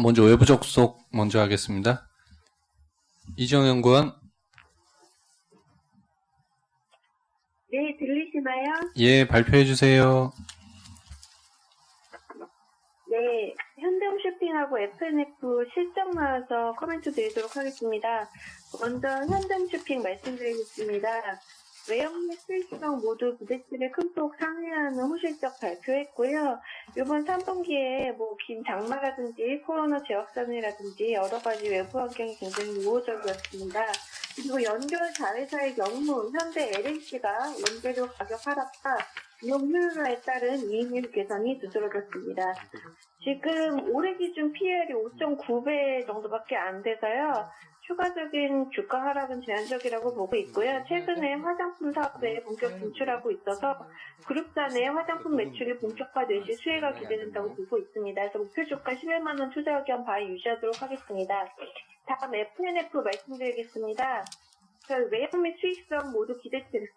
먼저 외부 접속 먼저 하겠습니다. 이지영 연구원. 네, 들리시나요? 예, 발표해 주세요. 네, 현대홈쇼핑하고 FNF 실적 나와서 코멘트 드리도록 하겠습니다. 먼저 현대홈쇼핑 말씀드리겠습니다. 외형 및 수익성 모두 기대치를 큰 폭 상회하는 호실적 발표했고요. 이번 3분기에 긴 장마라든지 코로나 재확산이라든지 여러 가지 외부 환경이 굉장히 우호적이었습니다. 그리고 연결 자회사의 경우 현대 LH가 원재료 가격 하락과 비용 효율화에 따른 이익률 개선이 두드러졌습니다. 지금 올해 기준 PL이 5.9배 정도밖에 안 돼서요. 추가적인 주가 하락은 제한적이라고 보고 있고요. 최근에 화장품 사업에 본격 진출하고 있어서 그룹사 내 화장품 매출이 본격화될 시 수혜가 기대된다고 보고 있습니다. 그래서 목표 주가 11만 원 투자 의견 바이 유지하도록 하겠습니다. 다음 FNF 말씀드리겠습니다. 외형 및 수익성 모두 기대치를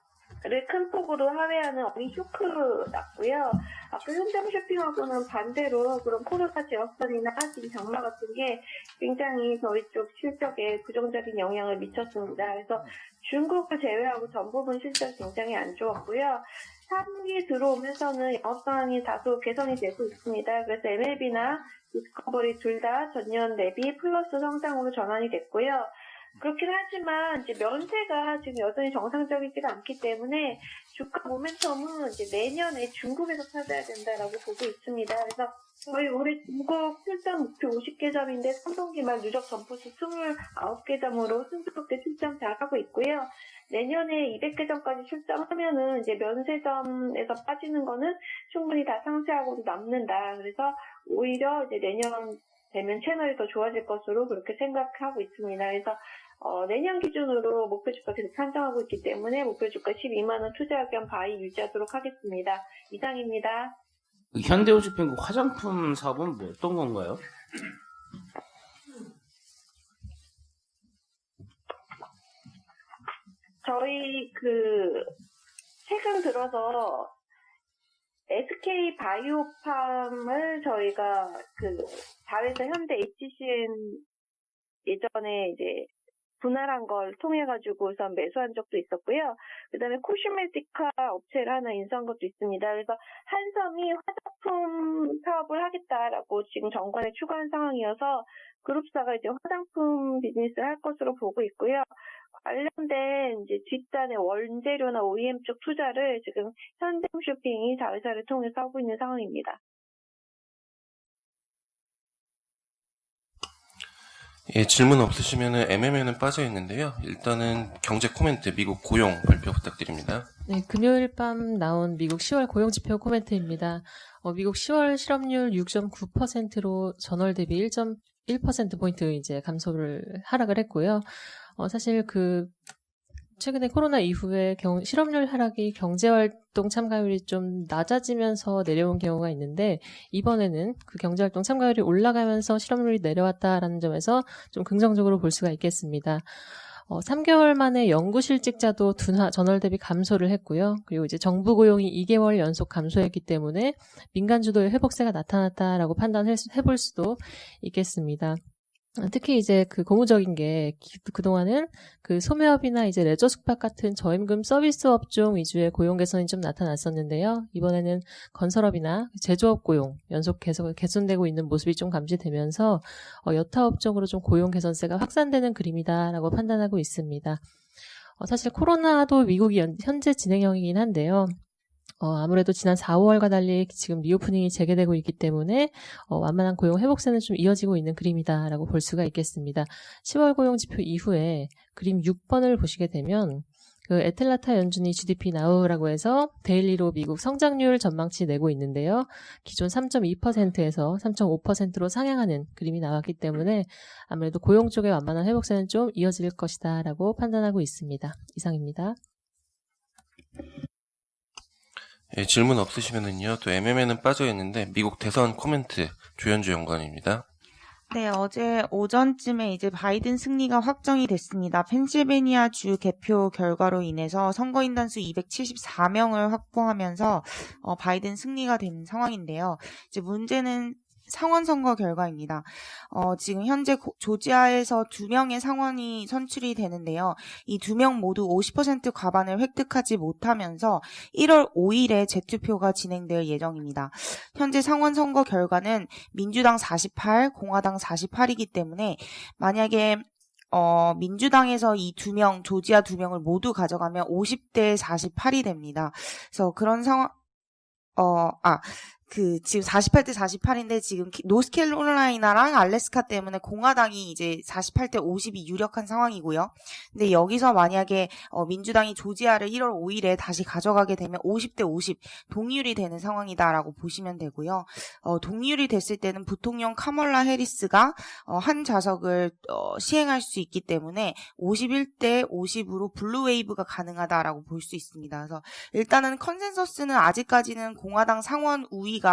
큰 폭으로 하회하는 어린 쇼크 났고요. 아까 현대홈쇼핑하고는 반대로 그런 코로나 재확산이나 지금 장마 같은 게 굉장히 저희 쪽 실적에 부정적인 영향을 미쳤습니다. 그래서 중국을 제외하고 전 부분 실적이 굉장히 안 좋았고요. 3분기 들어오면서는 영업 상황이 다소 개선이 되고 있습니다. 그래서 MLB나 디스커버리 둘 다 전년 대비 플러스 성장으로 전환이 됐고요. 그렇긴 하지만 이제 면세가 지금 여전히 정상적이지가 않기 때문에 주가 모멘텀은 이제 내년에 중국에서 찾아야 된다라고 보고 있습니다. 그래서 저희 올해 중국 출장 목표 50개 점인데 3분기 말 누적 점포수 29개 점으로 순조롭게 출장 잘하고 있고요. 내년에 200개 점까지 출장하면은 이제 면세점에서 빠지는 거는 충분히 다 상쇄하고도 남는다. 그래서 오히려 이제 내년 되면 채널이 더 좋아질 것으로 그렇게 생각하고 있습니다. 그래서 내년 기준으로 목표 주가 계속 산정하고 있기 때문에 목표 주가 12만 원 투자 의견 바이 유지하도록 하겠습니다. 이상입니다. 현대홈쇼핑 화장품 사업은 뭐 어떤 건가요? 저희 최근 들어서 SK 바이오팜을 저희가 자회사 현대 HCN 예전에 이제 분할한 걸 통해가지고 우선 매수한 적도 있었고요. 그 다음에 코스메티카 업체를 하나 인수한 것도 있습니다. 그래서 한섬이 화장품 사업을 하겠다라고 지금 정관에 추가한 상황이어서 그룹사가 이제 화장품 비즈니스를 할 것으로 보고 있고요. 관련된 이제 뒷단의 원재료나 OEM 쪽 투자를 지금 현대홈쇼핑이 자회사를 통해서 하고 있는 상황입니다. 예, 질문 없으시면은 MM에는 빠져 있는데요. 일단은 경제 코멘트, 미국 고용 발표 부탁드립니다. 네, 금요일 밤 나온 미국 10월 고용 지표 코멘트입니다. 미국 10월 실업률 6.9%로 전월 대비 1.1%포인트 이제 하락을 했고요. 사실 최근에 코로나 이후에 실업률 하락이 경제활동 참가율이 좀 낮아지면서 내려온 경우가 있는데 이번에는 그 경제활동 참가율이 올라가면서 실업률이 내려왔다라는 점에서 좀 긍정적으로 볼 수가 있겠습니다. 3개월 만에 연구실직자도 전월 대비 감소를 했고요. 그리고 이제 정부 고용이 2개월 연속 감소했기 때문에 민간 주도의 회복세가 나타났다라고 판단해볼 수도 있겠습니다. 특히 이제 고무적인 게 그동안은 소매업이나 이제 레저 숙박 같은 저임금 서비스 업종 위주의 고용 개선이 좀 나타났었는데요. 이번에는 건설업이나 제조업 고용 연속 계속 개선되고 있는 모습이 좀 감지되면서 여타 업종으로 좀 고용 개선세가 확산되는 그림이다라고 판단하고 있습니다. 사실 코로나도 미국이 현재 진행형이긴 한데요. 아무래도 지난 4, 5월과 달리 지금 리오프닝이 재개되고 있기 때문에 완만한 고용 회복세는 좀 이어지고 있는 그림이다라고 볼 수가 있겠습니다. 10월 고용 지표 이후에 그림 6번을 보시게 되면 애틀란타 연준이 GDP 나우라고 해서 데일리로 미국 성장률 전망치 내고 있는데요. 기존 3.2%에서 3.5%로 상향하는 그림이 나왔기 때문에 아무래도 고용 쪽의 완만한 회복세는 좀 이어질 것이다라고 판단하고 있습니다. 이상입니다. 예, 질문 없으시면은요. 또 MM에는 빠져 있는데 미국 대선 코멘트 조현주 연구원입니다. 네, 어제 오전쯤에 이제 바이든 승리가 확정이 됐습니다. 펜실베니아 주 개표 결과로 인해서 선거인 단수 274명을 확보하면서 바이든 승리가 된 상황인데요. 이제 문제는 상원 선거 결과입니다. 지금 현재 조지아에서 2명의 상원이 선출이 되는데요. 이 2명 모두 50% 과반을 획득하지 못하면서 1월 5일에 재투표가 진행될 예정입니다. 현재 상원 선거 결과는 민주당 48, 공화당 48이기 때문에 만약에 민주당에서 이 2명, 조지아 2명을 모두 가져가면 50대 48이 됩니다. 그래서 그런 상황, 지금 48대 48인데 지금 노스캐롤라이나랑 알래스카 때문에 공화당이 이제 48대 50이 유력한 상황이고요. 근데 여기서 만약에 민주당이 조지아를 1월 5일에 다시 가져가게 되면 50대 50 동률이 되는 상황이다라고 보시면 되고요. 동률이 됐을 때는 부통령 카멀라 해리스가 한 좌석을 시행할 수 있기 때문에 51대 50으로 블루웨이브가 가능하다라고 볼 수 있습니다. 그래서 일단은 컨센서스는 아직까지는 공화당 상원 우위가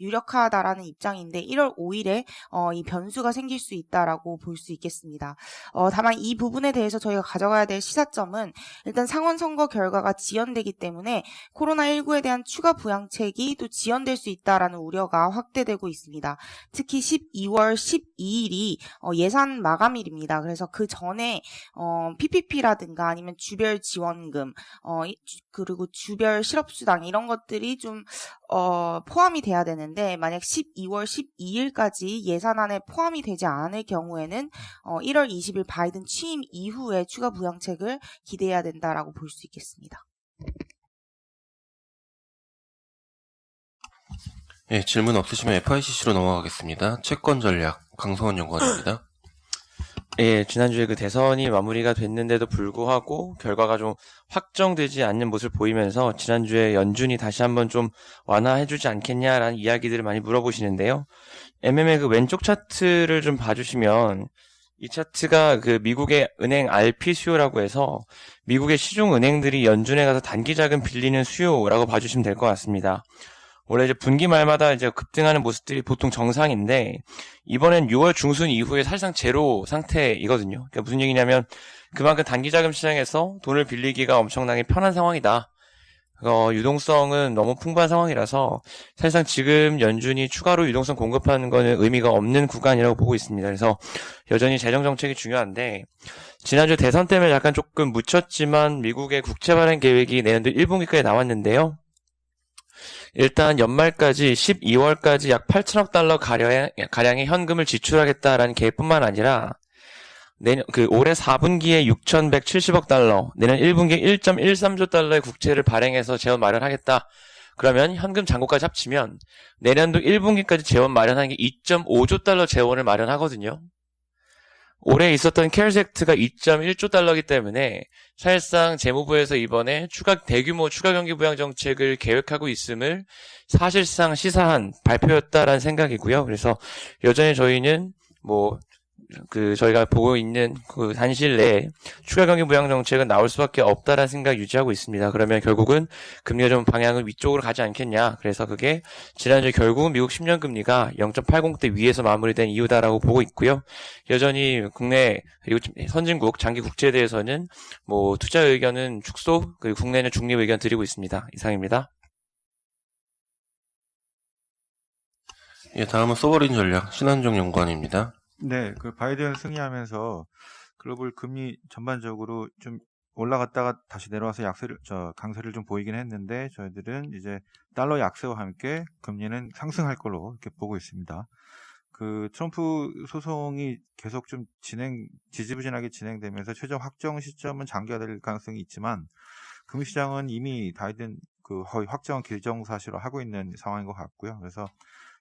유력하다라는 입장인데 1월 5일에 이 변수가 생길 수 있다라고 볼 수 있겠습니다. 다만 이 부분에 대해서 저희가 가져가야 될 시사점은 일단 상원 선거 결과가 지연되기 때문에 코로나19에 대한 추가 부양책이 또 지연될 수 있다라는 우려가 확대되고 있습니다. 특히 12월 12일이 예산 마감일입니다. 그래서 그 전에 PPP라든가 아니면 주별 지원금 그리고 주별 실업수당 이런 것들이 좀 포함이 돼야 되는데 만약 12월 12일까지 예산안에 포함이 되지 않을 경우에는 1월 20일 바이든 취임 이후에 추가 부양책을 기대해야 된다라고 볼 수 있겠습니다. 예, 질문 없으시면 FICC로 넘어가겠습니다. 채권 전략 강성원 연구원입니다. 예, 지난주에 그 대선이 마무리가 됐는데도 불구하고 결과가 좀 확정되지 않는 모습을 보이면서 지난주에 연준이 다시 한번 좀 완화해주지 않겠냐라는 이야기들을 많이 물어보시는데요. MM의 그 왼쪽 차트를 좀 봐주시면 이 차트가 그 미국의 은행 RP 수요라고 해서 미국의 시중 은행들이 연준에 가서 단기 자금 빌리는 수요라고 봐주시면 될 것 같습니다. 원래 이제 분기 말마다 이제 급등하는 모습들이 보통 정상인데 이번엔 6월 중순 이후에 사실상 제로 상태이거든요. 그러니까 무슨 얘기냐면 그만큼 단기 자금 시장에서 돈을 빌리기가 엄청나게 편한 상황이다. 유동성은 너무 풍부한 상황이라서 사실상 지금 연준이 추가로 유동성 공급하는 거는 의미가 없는 구간이라고 보고 있습니다. 그래서 여전히 재정 정책이 중요한데 지난주 대선 때문에 약간 조금 묻혔지만 미국의 국채 발행 계획이 내년도 1분기까지 나왔는데요. 일단 연말까지 12월까지 약 8천억 달러 가량의 현금을 지출하겠다라는 계획뿐만 아니라 올해 4분기에 6,170억 달러, 내년 1분기에 1.13조 달러의 국채를 발행해서 재원 마련하겠다. 그러면 현금 잔고까지 합치면 내년도 1분기까지 재원 마련하는 게 2.5조 달러 재원을 마련하거든요. 올해 있었던 케어스 액트가 2.1조 달러이기 때문에 사실상 재무부에서 이번에 대규모 추가 경기 부양 정책을 계획하고 있음을 사실상 시사한 발표였다라는 생각이고요. 그래서 여전히 저희는 저희가 보고 있는 그 단실 내에 추가 경기 부양 정책은 나올 수밖에 없다라는 생각 유지하고 있습니다. 그러면 결국은 금리가 좀 방향을 위쪽으로 가지 않겠냐. 그래서 그게 지난주에 결국은 미국 10년 금리가 0.80대 위에서 마무리된 이유다라고 보고 있고요. 여전히 국내 그리고 선진국 장기 국채에 대해서는 투자 의견은 축소, 그리고 국내는 중립 의견 드리고 있습니다. 이상입니다. 예, 다음은 소버린 전략 신한종 연구원입니다. 네, 그 바이든 승리하면서 글로벌 금리 전반적으로 좀 올라갔다가 다시 내려와서 강세를 좀 보이긴 했는데 저희들은 이제 달러 약세와 함께 금리는 상승할 걸로 이렇게 보고 있습니다. 그 트럼프 소송이 계속 좀 지지부진하게 진행되면서 최종 확정 시점은 장기화될 가능성이 있지만 금융시장은 이미 바이든 거의 확정 기정사실로 하고 있는 상황인 것 같고요. 그래서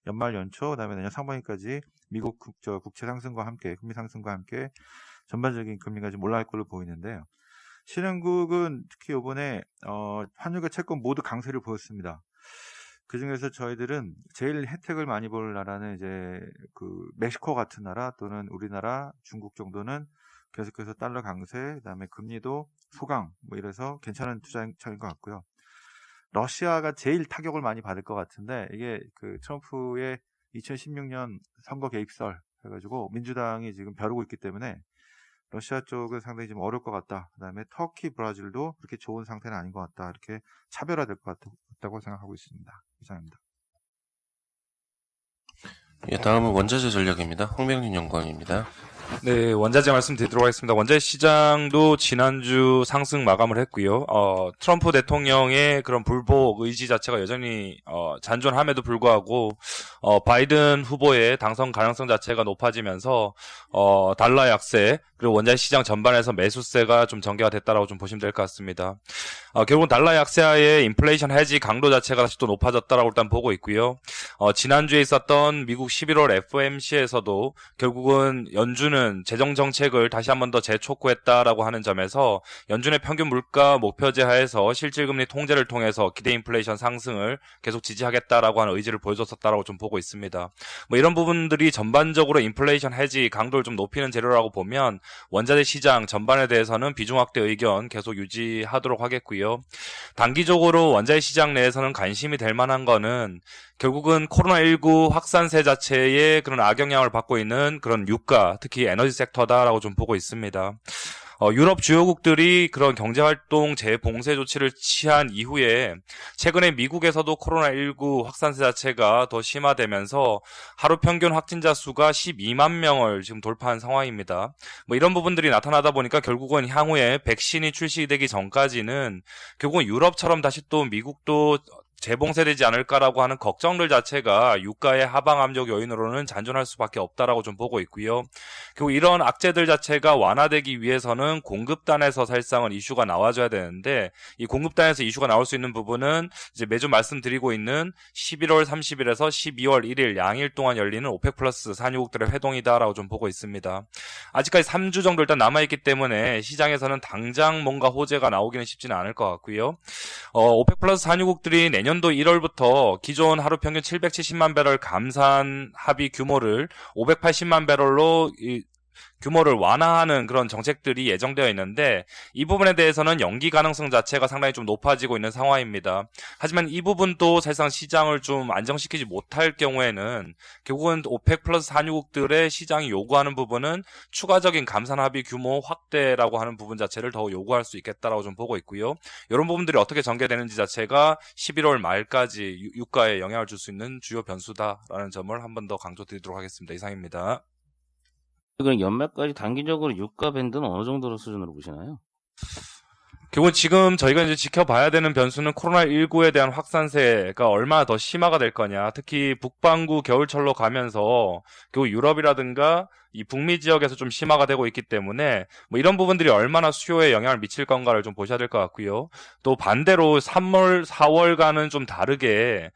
연말 연초, 그다음에 내년 상반기까지 미국 국채 상승과 함께 금리 상승과 함께 전반적인 금리가 좀 올라갈 걸로 보이는데요. 신흥국은 특히 이번에 환율과 채권 모두 강세를 보였습니다. 그 중에서 저희들은 제일 혜택을 많이 볼 나라는 이제 멕시코 같은 나라 또는 우리나라, 중국 정도는 계속해서 달러 강세, 그다음에 금리도 소강 이래서 괜찮은 투자처인 것 같고요. 러시아가 제일 타격을 많이 받을 것 같은데 이게 트럼프의 2016년 선거 개입설 해가지고 민주당이 지금 벼르고 있기 때문에 러시아 쪽은 상당히 좀 어려울 것 같다. 그다음에 터키, 브라질도 그렇게 좋은 상태는 아닌 것 같다. 이렇게 차별화될 것 같다고 생각하고 있습니다. 이상입니다. 예, 다음은 원자재 전략입니다. 홍명진 연구원입니다. 네, 원자재 말씀드리도록 하겠습니다. 원자재 시장도 지난주 상승 마감을 했고요. 트럼프 대통령의 그런 불복 의지 자체가 여전히 잔존함에도 불구하고 바이든 후보의 당선 가능성 자체가 높아지면서 달러 약세 그리고 원자재 시장 전반에서 매수세가 좀 전개가 됐다라고 좀 보시면 될 것 같습니다. 결국은 달러 약세하에 인플레이션 해지 강도 자체가 다시 또 높아졌다라고 일단 보고 있고요. 지난주에 있었던 미국 11월 FOMC에서도 결국은 연준은 재정 정책을 다시 한 번 더 재촉구했다라고 하는 점에서 연준의 평균 물가 목표제 하에서 실질금리 통제를 통해서 기대 인플레이션 상승을 계속 지지하겠다라고 하는 의지를 보여줬었다라고 좀 보고 있습니다. 뭐 이런 부분들이 전반적으로 인플레이션 해지 강도를 좀 높이는 재료라고 보면 원자재 시장 전반에 대해서는 비중 확대 의견 계속 유지하도록 하겠고요. 단기적으로 원자재 시장 내에서는 관심이 될 만한 거는 결국은 코로나19 확산세 자체의 그런 악영향을 받고 있는 그런 유가, 특히 에너지 섹터다라고 좀 보고 있습니다. 유럽 주요국들이 그런 경제활동 재봉쇄 조치를 취한 이후에 최근에 미국에서도 코로나19 확산세 자체가 더 심화되면서 하루 평균 확진자 수가 12만 명을 지금 돌파한 상황입니다. 뭐 이런 부분들이 나타나다 보니까 결국은 향후에 백신이 출시되기 전까지는 결국은 유럽처럼 다시 또 미국도 재봉쇄되지 않을까라고 하는 걱정들 자체가 유가의 하방 압력 요인으로는 잔존할 수밖에 없다라고 좀 보고 있고요. 그리고 이런 악재들 자체가 완화되기 위해서는 공급단에서 사실상은 이슈가 나와줘야 되는데 이 공급단에서 이슈가 나올 수 있는 부분은 이제 매주 말씀드리고 있는 11월 30일에서 12월 1일 양일 동안 열리는 오펙 플러스 산유국들의 회동이다라고 좀 보고 있습니다. 아직까지 3주 정도 일단 남아있기 때문에 시장에서는 당장 뭔가 호재가 나오기는 쉽지는 않을 것 같고요. 오펙 플러스 산유국들이 내년도 1월부터 기존 하루 평균 770만 배럴 감산 합의 규모를 580만 배럴로 규모를 완화하는 그런 정책들이 예정되어 있는데 이 부분에 대해서는 연기 가능성 자체가 상당히 좀 높아지고 있는 상황입니다. 하지만 이 부분도 사실상 시장을 좀 안정시키지 못할 경우에는 결국은 오펙 플러스 산유국들의 시장이 요구하는 부분은 추가적인 감산 합의 규모 확대라고 하는 부분 자체를 더 요구할 수 있겠다라고 좀 보고 있고요. 이런 부분들이 어떻게 전개되는지 자체가 11월 말까지 유가에 영향을 줄 수 있는 주요 변수다라는 점을 한 번 더 강조드리도록 하겠습니다. 이상입니다. 그럼 연말까지 단기적으로 유가 밴드는 어느 정도 수준으로 보시나요? 결국 지금 저희가 이제 지켜봐야 되는 변수는 코로나19에 대한 확산세가 얼마나 더 심화가 될 거냐. 특히 북반구 겨울철로 가면서 결국 유럽이라든가 이 북미 지역에서 좀 심화가 되고 있기 때문에 뭐 이런 부분들이 얼마나 수요에 영향을 미칠 건가를 좀 보셔야 될 것 같고요. 또 반대로 3월, 4월과는 좀 다르게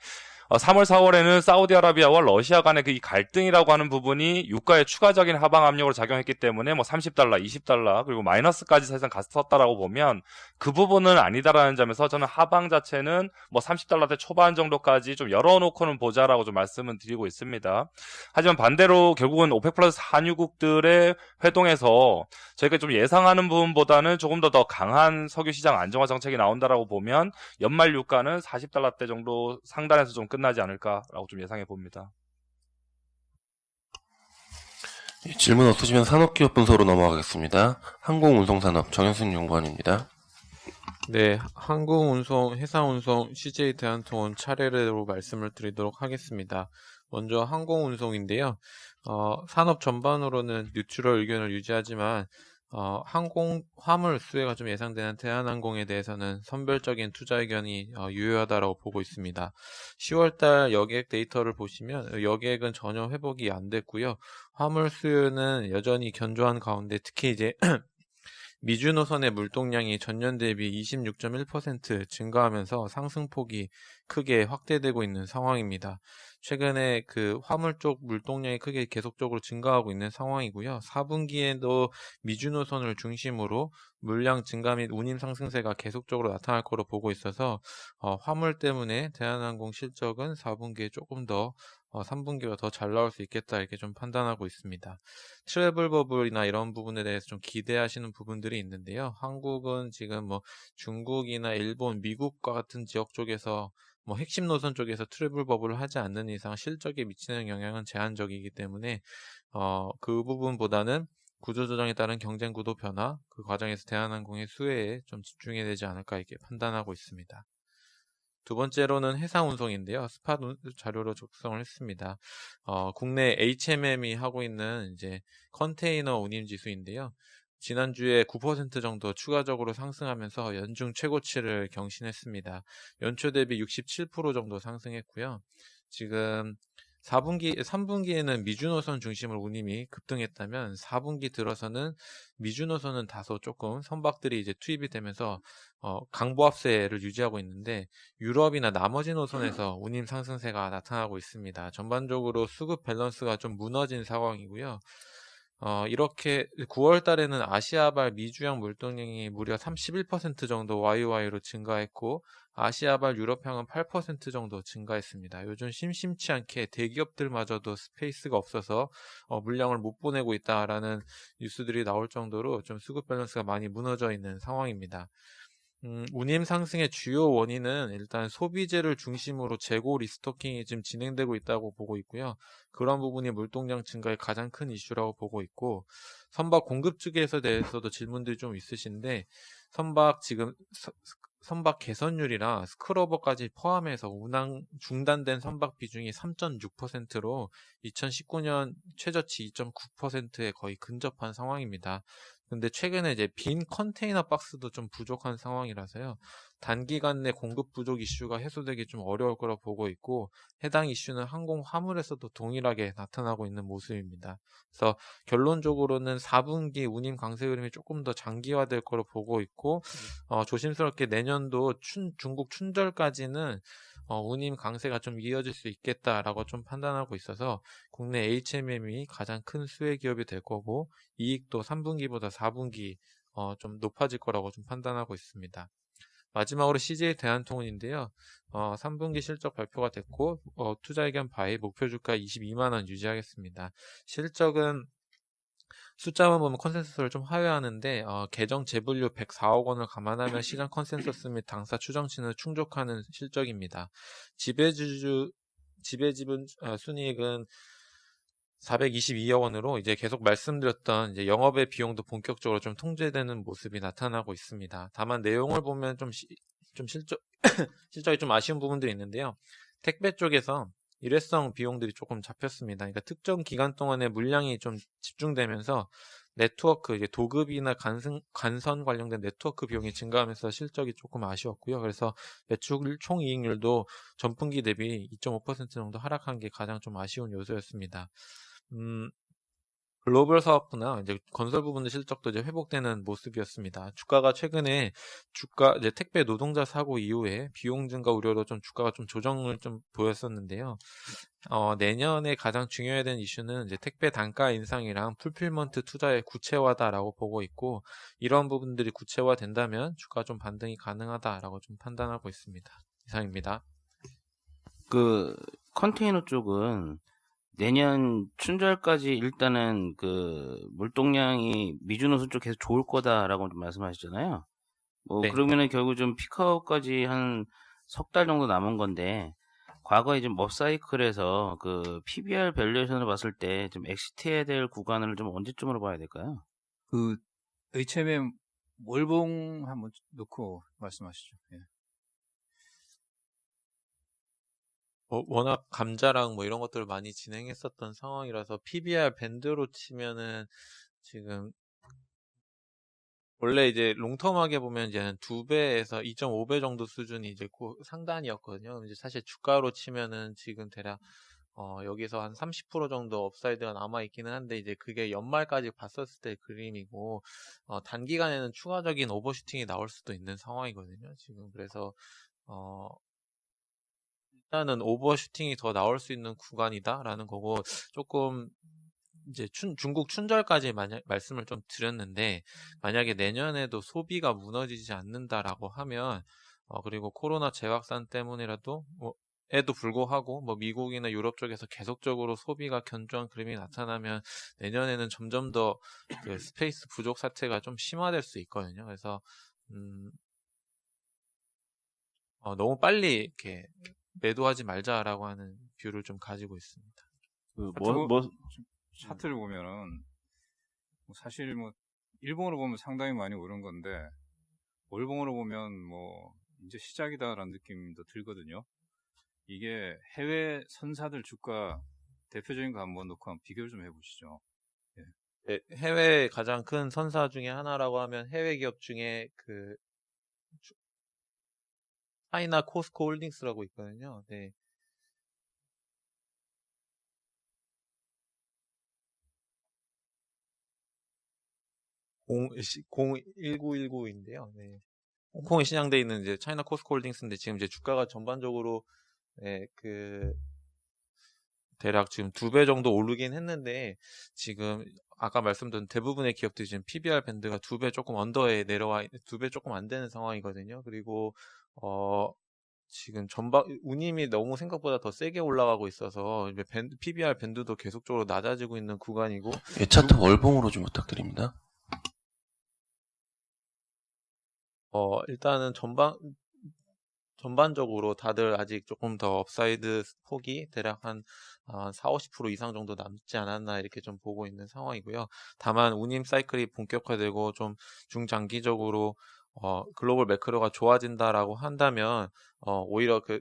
3월, 4월에는 사우디아라비아와 러시아 간의 그 이 갈등이라고 하는 부분이 유가에 추가적인 하방 압력으로 작용했기 때문에 뭐 $30, $20 그리고 마이너스까지 사실상 갔었다라고 보면 그 부분은 아니다라는 점에서 저는 하방 자체는 뭐 $30대 초반 정도까지 좀 열어놓고는 보자라고 좀 말씀을 드리고 있습니다. 하지만 반대로 결국은 오펙 플러스 산유국들의 회동에서 저희가 좀 예상하는 부분보다는 조금 더 강한 석유 시장 안정화 정책이 나온다라고 보면 연말 유가는 $40대 정도 상단에서 좀 끝나지 않을까라고 좀 예상해 봅니다. 예, 질문 없으시면 산업기업 분석으로 넘어가겠습니다. 항공운송산업 정현승 연구원입니다. 네, 항공운송, 해상운송, CJ 대한통운 차례로 말씀을 드리도록 하겠습니다. 먼저 항공운송인데요. 산업 전반으로는 뉴트럴 의견을 유지하지만 항공 화물 수혜가 좀 예상되는 대한항공에 대해서는 선별적인 투자 의견이 유효하다고 보고 있습니다. 10월달 여객 데이터를 보시면 여객은 전혀 회복이 안 됐고요. 화물 수요는 여전히 견조한 가운데 특히 이제 미주 노선의 물동량이 전년 대비 26.1% 증가하면서 상승폭이 크게 확대되고 있는 상황입니다. 최근에 그 화물 쪽 물동량이 크게 계속적으로 증가하고 있는 상황이고요. 4분기에도 미주 노선을 중심으로 물량 증가 및 운임 상승세가 계속적으로 나타날 거로 보고 있어서 화물 때문에 대한항공 실적은 4분기에 조금 더 3분기가 더 잘 나올 수 있겠다 이렇게 좀 판단하고 있습니다. 트래블 버블이나 이런 부분에 대해서 좀 기대하시는 부분들이 있는데요. 한국은 지금 뭐 중국이나 일본, 미국과 같은 지역 쪽에서 뭐 핵심 노선 쪽에서 트래블 버블을 하지 않는 이상 실적에 미치는 영향은 제한적이기 때문에 그 부분보다는 구조조정에 따른 경쟁 구도 변화, 그 과정에서 대한항공의 수혜에 좀 집중해야 되지 않을까 이렇게 판단하고 있습니다. 두 번째로는 해상 운송인데요. 스팟 자료로 작성을 했습니다. 국내 HMM이 하고 있는 이제 컨테이너 운임 지수인데요. 지난주에 9% 정도 추가적으로 상승하면서 연중 최고치를 경신했습니다. 연초 대비 67% 정도 상승했고요. 지금 3분기에는 미주노선 중심으로 운임이 급등했다면 4분기 들어서는 미주노선은 다소 조금 선박들이 이제 투입이 되면서 강보합세를 유지하고 있는데 유럽이나 나머지 노선에서 운임 상승세가 나타나고 있습니다. 전반적으로 수급 밸런스가 좀 무너진 상황이고요. 이렇게 9월 달에는 아시아발 미주형 물동량이 무려 31% 정도 YOY로 증가했고 아시아발 유럽향은 8% 정도 증가했습니다. 요즘 심심치 않게 대기업들마저도 스페이스가 없어서 물량을 못 보내고 있다라는 뉴스들이 나올 정도로 좀 수급 밸런스가 많이 무너져 있는 상황입니다. 운임 상승의 주요 원인은 일단 소비재를 중심으로 재고 리스토킹이 지금 진행되고 있다고 보고 있고요. 그런 부분이 물동량 증가의 가장 큰 이슈라고 보고 있고, 선박 공급 측에서 대해서도 질문들이 좀 있으신데, 선박 개선율이랑 스크러버까지 포함해서 운항 중단된 선박 비중이 3.6%로 2019년 최저치 2.9%에 거의 근접한 상황입니다. 근데 최근에 이제 빈 컨테이너 박스도 좀 부족한 상황이라서요. 단기간 내 공급 부족 이슈가 해소되기 좀 어려울 거라고 보고 있고, 해당 이슈는 항공 화물에서도 동일하게 나타나고 있는 모습입니다. 그래서 결론적으로는 4분기 운임 강세 흐름이 조금 더 장기화될 거로 보고 있고, 조심스럽게 내년도 중국 춘절까지는 운임 강세가 좀 이어질 수 있겠다라고 좀 판단하고 있어서 국내 HMM이 가장 큰 수혜 기업이 될 거고 이익도 3분기보다 4분기 좀 높아질 거라고 좀 판단하고 있습니다. 마지막으로 CJ 대한통운인데요. 3분기 실적 발표가 됐고 투자의견 바이 목표 주가 22만 원 유지하겠습니다. 실적은 숫자만 보면 컨센서스를 좀 하회하는데 계정 재분류 104억 원을 감안하면 시장 컨센서스 및 당사 추정치는 충족하는 실적입니다. 지배지분 순이익은 422억 원으로 이제 계속 말씀드렸던 이제 영업의 비용도 본격적으로 좀 통제되는 모습이 나타나고 있습니다. 다만 내용을 보면 좀 실적이 좀 아쉬운 부분들이 있는데요. 택배 쪽에서 일회성 비용들이 조금 잡혔습니다. 그러니까 특정 기간 동안에 물량이 좀 집중되면서 네트워크, 이제 도급이나 간선 관련된 네트워크 비용이 증가하면서 실적이 조금 아쉬웠고요. 그래서 매출 총이익률도 전분기 대비 2.5% 정도 하락한 게 가장 좀 아쉬운 요소였습니다. 글로벌 사업부나 이제 건설 부분의 실적도 이제 회복되는 모습이었습니다. 주가가 최근에 이제 택배 노동자 사고 이후에 비용 증가 우려로 좀 주가가 좀 조정을 좀 보였었는데요. 내년에 가장 중요해야 되는 이슈는 이제 택배 단가 인상이랑 풀필먼트 투자의 구체화다라고 보고 있고, 이런 부분들이 구체화된다면 주가 좀 반등이 가능하다라고 좀 판단하고 있습니다. 이상입니다. 그 컨테이너 쪽은 내년 춘절까지 일단은 그 물동량이 미주노선 쪽 계속 좋을 거다라고 좀 말씀하셨잖아요. 뭐 네. 그러면은 결국 좀 피크아웃까지 한 석 달 정도 남은 건데, 과거에 좀 업사이클에서 그 PBR 밸류에이션을 봤을 때 좀 엑시트해야 될 구간을 좀 언제쯤으로 봐야 될까요? 그 HMM 월봉 한번 놓고 말씀하시죠. 예. 워낙 감자랑 뭐 이런 것들을 많이 진행했었던 상황이라서 PBR 밴드로 치면은 지금 원래 이제 롱텀하게 보면 이제 한 2배에서 2.5배 정도 수준이 이제 상단이었거든요. 이제 사실 주가로 치면은 지금 대략 여기서 한 30% 정도 업사이드가 남아 있기는 한데 이제 그게 연말까지 봤었을 때 그림이고 단기간에는 추가적인 오버슈팅이 나올 수도 있는 상황이거든요. 지금 그래서 일단은 오버슈팅이 더 나올 수 있는 구간이다라는 거고, 조금 이제 중국 춘절까지 말씀을 좀 드렸는데, 만약에 내년에도 소비가 무너지지 않는다라고 하면 그리고 코로나 재확산 때문이라도 에도 불구하고 뭐 미국이나 유럽 쪽에서 계속적으로 소비가 견조한 그림이 나타나면 내년에는 점점 더 그 스페이스 부족 사태가 좀 심화될 수 있거든요. 그래서 너무 빨리 이렇게 매도하지 말자라고 하는 뷰를 좀 가지고 있습니다. 차트를 보면은 사실 뭐 일봉으로 보면 상당히 많이 오른 건데 월봉으로 보면 뭐 이제 시작이다라는 느낌도 들거든요. 이게 해외 선사들 주가 대표적인 거 한번 놓고 한번 비교를 좀 해보시죠. 네, 해외 가장 큰 선사 중에 하나라고 하면 해외 기업 중에 그 차이나 코스코 홀딩스라고 있거든요. 네. 공 01919인데요. 네. 홍콩에 시장돼 있는 이제 차이나 코스코 홀딩스인데 지금 이제 주가가 전반적으로 네, 그 대략 지금 2배 정도 오르긴 했는데 지금 아까 말씀드린 대부분의 기업들이 지금 PBR 밴드가 2배 조금 언더에 내려와 2배 조금 안 되는 상황이거든요. 그리고 지금 운임이 너무 생각보다 더 세게 올라가고 있어서 이제 PBR 밴드도 계속적으로 낮아지고 있는 구간이고 예, 차트 월봉으로 좀 부탁드립니다. 일단은 전반적으로 다들 아직 조금 더 업사이드 폭이 대략 한 40-50% 이상 정도 남지 않았나 이렇게 좀 보고 있는 상황이고요. 다만 운임 사이클이 본격화되고 좀 중장기적으로 글로벌 매크로가 좋아진다라고 한다면 오히려 그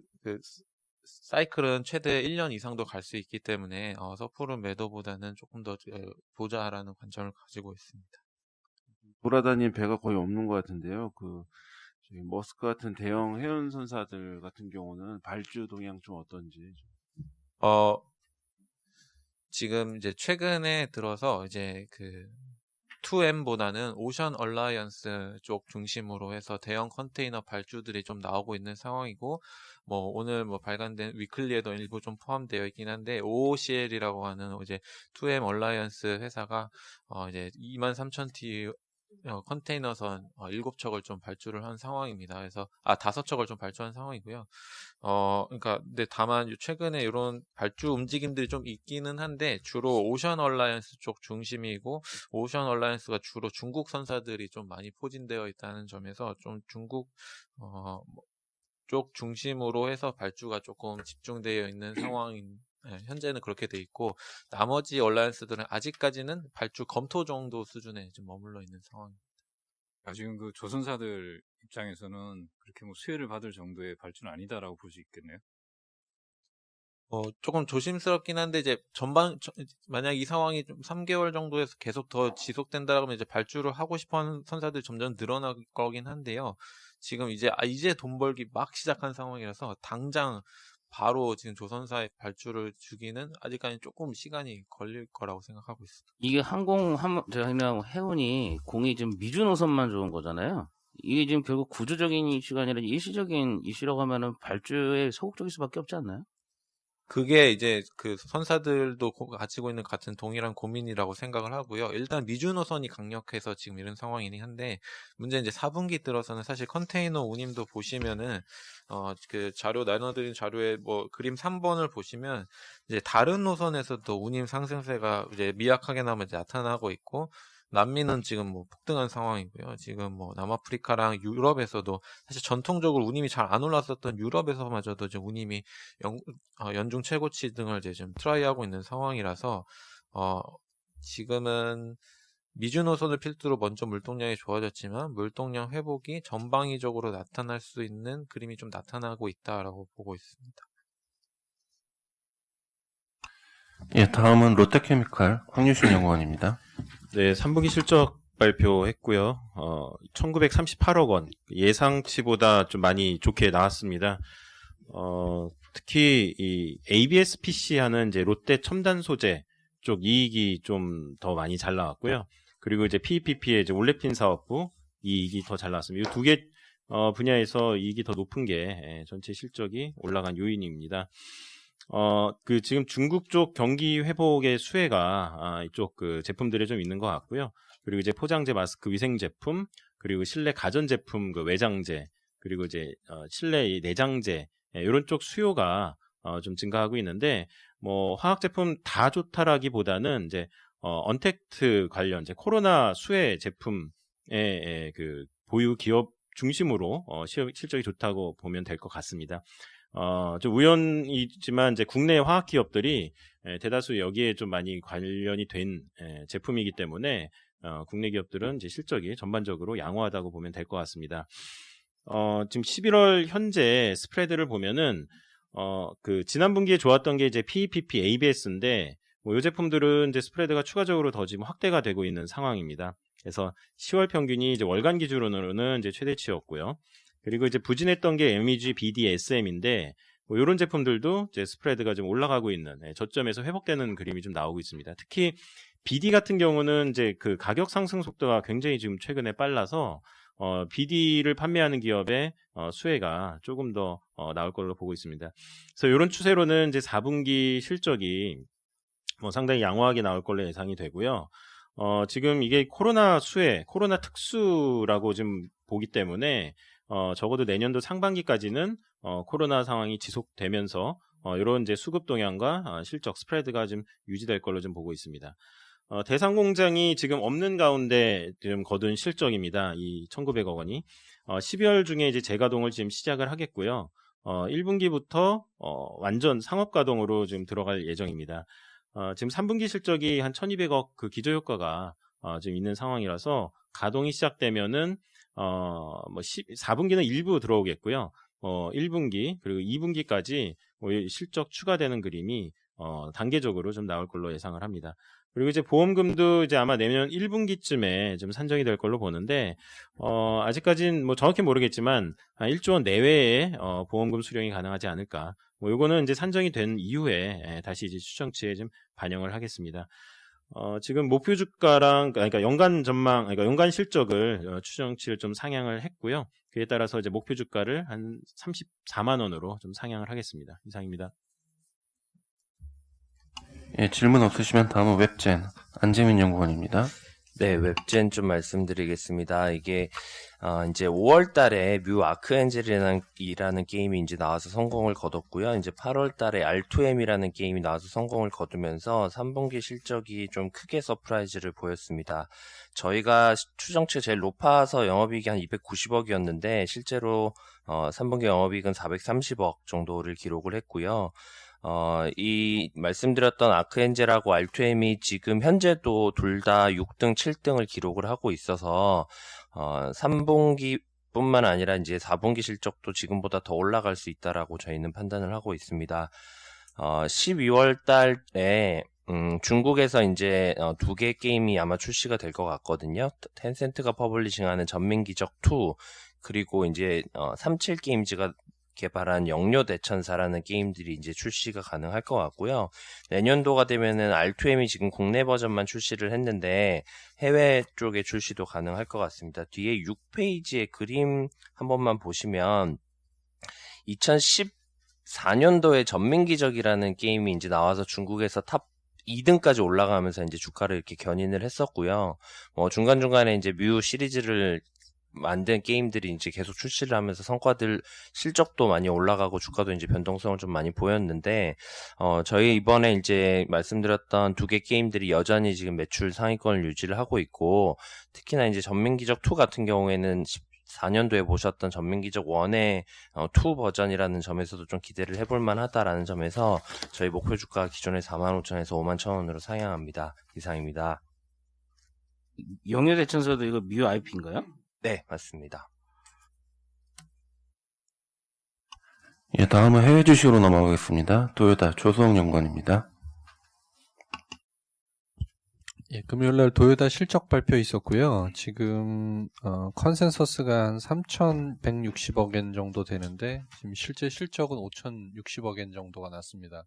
사이클은 최대 1년 이상도 갈 수 있기 때문에 섣부른 매도보다는 조금 더 보자라는 관점을 가지고 있습니다. 돌아다니는 배가 거의 없는 것 같은데요. 저기 머스크 같은 대형 해운 선사들 같은 경우는 발주 동향 좀 어떤지. 지금 이제 최근에 들어서 이제 그 2M보다는 오션 얼라이언스 쪽 중심으로 해서 대형 컨테이너 발주들이 좀 나오고 있는 상황이고, 오늘 발간된 위클리에도 일부 좀 포함되어 있긴 한데, OOCL이라고 하는 이제 2M 얼라이언스 회사가 이제 23,000T 컨테이너선 7척을 좀 발주를 한 상황입니다. 그래서 5척을 좀 발주한 상황이고요. 그러니까 근데 다만 최근에 이런 발주 움직임들이 좀 있기는 한데 주로 오션 얼라이언스 쪽 중심이고 오션 얼라이언스가 주로 중국 선사들이 좀 많이 포진되어 있다는 점에서 좀 중국 쪽 중심으로 해서 발주가 조금 집중되어 있는 상황인 현재는 그렇게 돼 있고 나머지 얼라이언스들은 아직까지는 발주 검토 정도 수준에 좀 머물러 있는 상황입니다. 지금 그 조선사들 입장에서는 그렇게 수혜를 받을 정도의 발주는 아니다라고 볼 수 있겠네요. 조금 조심스럽긴 한데 이제 만약 이 상황이 좀 3개월 정도에서 계속 더 지속된다라고 하면 이제 발주를 하고 싶어하는 선사들이 점점 늘어날 거긴 한데요. 지금 이제 돈 벌기 막 시작한 상황이라서 당장 바로 지금 조선사에 발주를 주기는 아직까지 조금 시간이 걸릴 거라고 생각하고 있습니다. 이게 제가 해운이 공이 지금 미주 노선만 좋은 거잖아요. 이게 지금 결국 구조적인 이슈가 아니라 일시적인 이슈라고 하면은 발주에 소극적일 수밖에 없지 않나요? 그게 이제 그 선사들도 가지고 있는 같은 동일한 고민이라고 생각을 하고요. 일단 미주 노선이 강력해서 지금 이런 상황이긴 한데 문제는 이제 4분기 들어서는 사실 컨테이너 운임도 보시면은 그 자료 나눠드린 자료에 그림 3번을 보시면 이제 다른 노선에서도 운임 상승세가 이제 미약하게나마 이제 나타나고 있고 남미는 지금 폭등한 상황이고요. 지금 남아프리카랑 유럽에서도 사실 전통적으로 운임이 잘 안 올랐었던 유럽에서마저도 지금 운임이 연중 최고치 등을 이제 좀 트라이하고 있는 상황이라서 지금은 미주 노선을 필두로 먼저 물동량이 좋아졌지만 물동량 회복이 전방위적으로 나타날 수 있는 그림이 좀 나타나고 있다라고 보고 있습니다. 예, 다음은 롯데케미칼 황유신 연구원입니다. 네, 3분기 실적 발표했고요. 1938억 원 예상치보다 좀 많이 좋게 나왔습니다. 특히 이 ABS-PC 하는 이제 롯데 첨단 소재 쪽 이익이 좀 더 많이 잘 나왔고요. 그리고 이제 PPP의 이제 올레핀 사업부 이익이 더 잘 나왔습니다. 이 두 개 분야에서 이익이 더 높은 게 전체 실적이 올라간 요인입니다. 지금 중국 쪽 경기 회복의 수혜가 이쪽 그 제품들에 좀 있는 것 같고요. 그리고 이제 포장재, 마스크, 위생 제품, 그리고 실내 가전 제품 그 외장재, 그리고 이제 실내 내장재 이런 쪽 수요가 좀 증가하고 있는데 화학 제품 다 좋다라기보다는 이제 언택트 관련 이제 코로나 수혜 제품의 그 보유 기업 중심으로 실적이 좋다고 보면 될 것 같습니다. 좀 우연이지만 이제 국내 화학 기업들이 대다수 여기에 좀 많이 관련이 된 제품이기 때문에 국내 기업들은 이제 실적이 전반적으로 양호하다고 보면 될 것 같습니다. 지금 11월 현재 스프레드를 보면은 그 지난 분기에 좋았던 게 이제 PEPP, ABS인데 뭐 이 제품들은 이제 스프레드가 추가적으로 더 지금 확대가 되고 있는 상황입니다. 그래서 10월 평균이 이제 월간 기준으로는 이제 최대치였고요. 그리고 이제 부진했던 게 MEG, BD, SM인데 뭐 이런 제품들도 이제 스프레드가 좀 올라가고 있는 저점에서 회복되는 그림이 좀 나오고 있습니다. 특히 BD 같은 경우는 이제 그 가격 상승 속도가 굉장히 지금 최근에 빨라서 BD를 판매하는 기업의 수혜가 조금 더 나올 걸로 보고 있습니다. 그래서 이런 추세로는 이제 4분기 실적이 뭐 상당히 양호하게 나올 걸로 예상이 되고요. 지금 이게 코로나 수혜, 코로나 특수라고 지금 보기 때문에 적어도 내년도 상반기까지는 코로나 상황이 지속되면서 이런 이제 수급 동향과 실적 스프레드가 좀 유지될 걸로 좀 보고 있습니다. 대상공장이 지금 없는 가운데 지금 거둔 실적입니다. 이 1,900억 원이 12월 중에 이제 재가동을 지금 시작을 하겠고요. 1분기부터 완전 상업 가동으로 지금 들어갈 예정입니다. 지금 3분기 실적이 한 1,200억 그 기저효과가 지금 있는 상황이라서 가동이 시작되면은 뭐 4분기는 일부 들어오겠고요. 1분기 그리고 2분기까지 실적 추가되는 그림이 단계적으로 좀 나올 걸로 예상을 합니다. 그리고 이제 보험금도 이제 아마 내년 1분기쯤에 좀 산정이 될 걸로 보는데 아직까지는 뭐 정확히 모르겠지만 한 1조 원 내외의 보험금 수령이 가능하지 않을까. 뭐 요거는 이제 산정이 된 이후에 다시 이제 추정치에 좀 반영을 하겠습니다. 지금 목표 주가랑 그러니까 연간 전망, 그러니까 연간 실적을 추정치를 좀 상향을 했고요. 그에 따라서 이제 목표 주가를 한 34만 원으로 좀 상향을 하겠습니다. 이상입니다. 예, 질문 없으시면 다음은 웹젠 안재민 연구원입니다. 네, 웹젠 좀 말씀드리겠습니다. 이게 이제 5월 달에 뮤 아크엔젤이라는 게임이 이제 나와서 성공을 거뒀고요. 이제 8월 달에 R2M이라는 게임이 나와서 성공을 거두면서 3분기 실적이 좀 크게 서프라이즈를 보였습니다. 저희가 추정치가 제일 높아서 영업이익이 한 290억이었는데 실제로 3분기 영업이익은 430억 정도를 기록을 했고요. 이 말씀드렸던 아크엔젤하고 R2M이 지금 현재도 둘 다 6등, 7등을 기록을 하고 있어서 3분기뿐만 아니라 이제 4분기 실적도 지금보다 더 올라갈 수 있다라고 저희는 판단을 하고 있습니다. 12월 달에 중국에서 이제 2개 게임이 아마 출시가 될 것 같거든요. 텐센트가 퍼블리싱하는 전민기적2 그리고 이제 37게임즈가 개발한 영료대천사라는 게임들이 이제 출시가 가능할 것 같고요. 내년도가 되면은 R2M이 지금 국내 버전만 출시를 했는데 해외 쪽에 출시도 가능할 것 같습니다. 뒤에 6페이지의 그림 한 번만 보시면 2014년도에 전민기적이라는 게임이 이제 나와서 중국에서 탑 2등까지 올라가면서 이제 주가를 이렇게 견인을 했었고요. 뭐 중간중간에 이제 뮤 시리즈를 만든 게임들이 이제 계속 출시를 하면서 성과들 실적도 많이 올라가고 주가도 이제 변동성을 좀 많이 보였는데 저희 이번에 이제 말씀드렸던 2개 게임들이 여전히 지금 매출 상위권을 유지를 하고 있고 특히나 이제 전민기적 2 같은 경우에는 14년도에 보셨던 전민기적 1의 2 버전이라는 점에서도 좀 기대를 해볼 만하다라는 점에서 저희 목표 주가 기존의 45,000원에서 51,000원으로 상향합니다. 이상입니다. 영효대천사도 이거 뮤 IP인가요? 네, 맞습니다. 예, 다음은 해외 주식으로 넘어가겠습니다. 도요타 조수홍 연구원입니다. 예, 금요일날 도요타 실적 발표 있었고요. 지금 컨센서스가 한 3,160억엔 정도 되는데 지금 실제 실적은 5,060억엔 정도가 났습니다.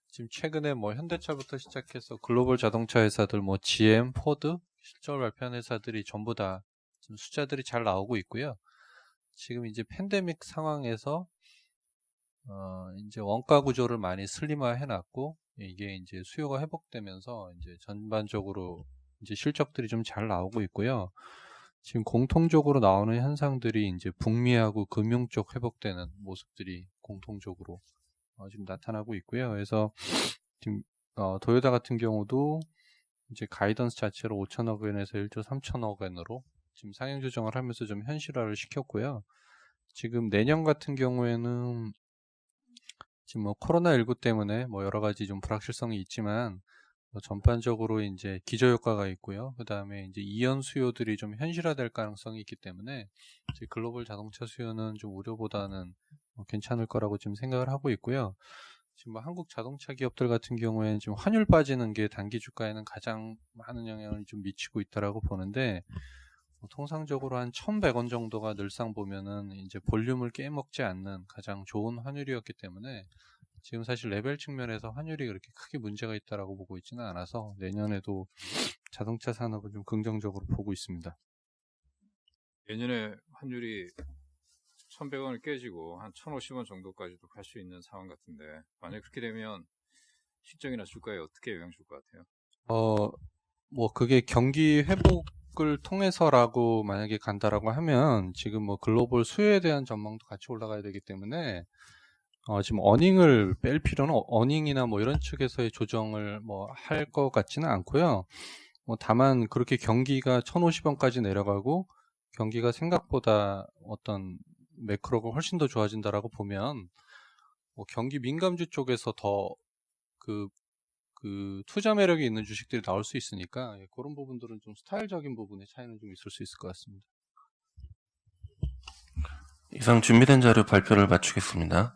지금 최근에 뭐 현대차부터 시작해서 글로벌 자동차 회사들 뭐 GM, 포드 실적을 발표한 회사들이 전부 다 지금 숫자들이 잘 나오고 있고요. 지금 이제 팬데믹 상황에서 이제 원가 구조를 많이 슬림화 해놨고 이게 이제 수요가 회복되면서 이제 전반적으로 이제 실적들이 좀 잘 나오고 있고요. 지금 공통적으로 나오는 현상들이 이제 북미하고 금융 쪽 회복되는 모습들이 공통적으로 지금 나타나고 있고요. 그래서 지금 도요타 같은 경우도 이제 가이던스 자체로 5천억 원에서 1조 3천억 원으로 지금 상향 조정을 하면서 좀 현실화를 시켰고요. 지금 내년 같은 경우에는 지금 뭐 코로나19 때문에 뭐 여러 가지 좀 불확실성이 있지만 전반적으로 이제 기저효과가 있고요. 그 다음에 이제 이연 수요들이 좀 현실화될 가능성이 있기 때문에 이제 글로벌 자동차 수요는 좀 우려보다는 괜찮을 거라고 지금 생각을 하고 있고요. 지금 뭐 한국 자동차 기업들 같은 경우에는 지금 환율 빠지는 게 단기 주가에는 가장 많은 영향을 좀 미치고 있다라고 보는데, 통상적으로 한 1,100원 정도가 늘상 보면은 이제 볼륨을 깨먹지 않는 가장 좋은 환율이었기 때문에 지금 사실 레벨 측면에서 환율이 그렇게 크게 문제가 있다라고 보고 있지는 않아서 내년에도 자동차 산업을 좀 긍정적으로 보고 있습니다. 내년에 환율이 1,100원을 깨지고 한 1,050원 정도까지도 갈 수 있는 상황 같은데, 만약 그렇게 되면 실적이나 주가에 어떻게 영향 줄 것 같아요? 뭐 그게 경기 회복을 통해서라고 만약에 간다라고 하면 지금 뭐 글로벌 수요에 대한 전망도 같이 올라가야 되기 때문에 지금 어닝을 뺄 필요는 어닝이나 뭐 이런 측에서의 조정을 뭐 할 것 같지는 않고요. 뭐 다만 그렇게 경기가 1,050원까지 내려가고 경기가 생각보다 어떤 매크로가 훨씬 더 좋아진다라고 보면 뭐 경기 민감주 쪽에서 더 그 투자 매력이 있는 주식들이 나올 수 있으니까 그런 부분들은 좀 스타일적인 부분의 차이는 좀 있을 수 있을 것 같습니다. 이상 준비된 자료 발표를 마치겠습니다.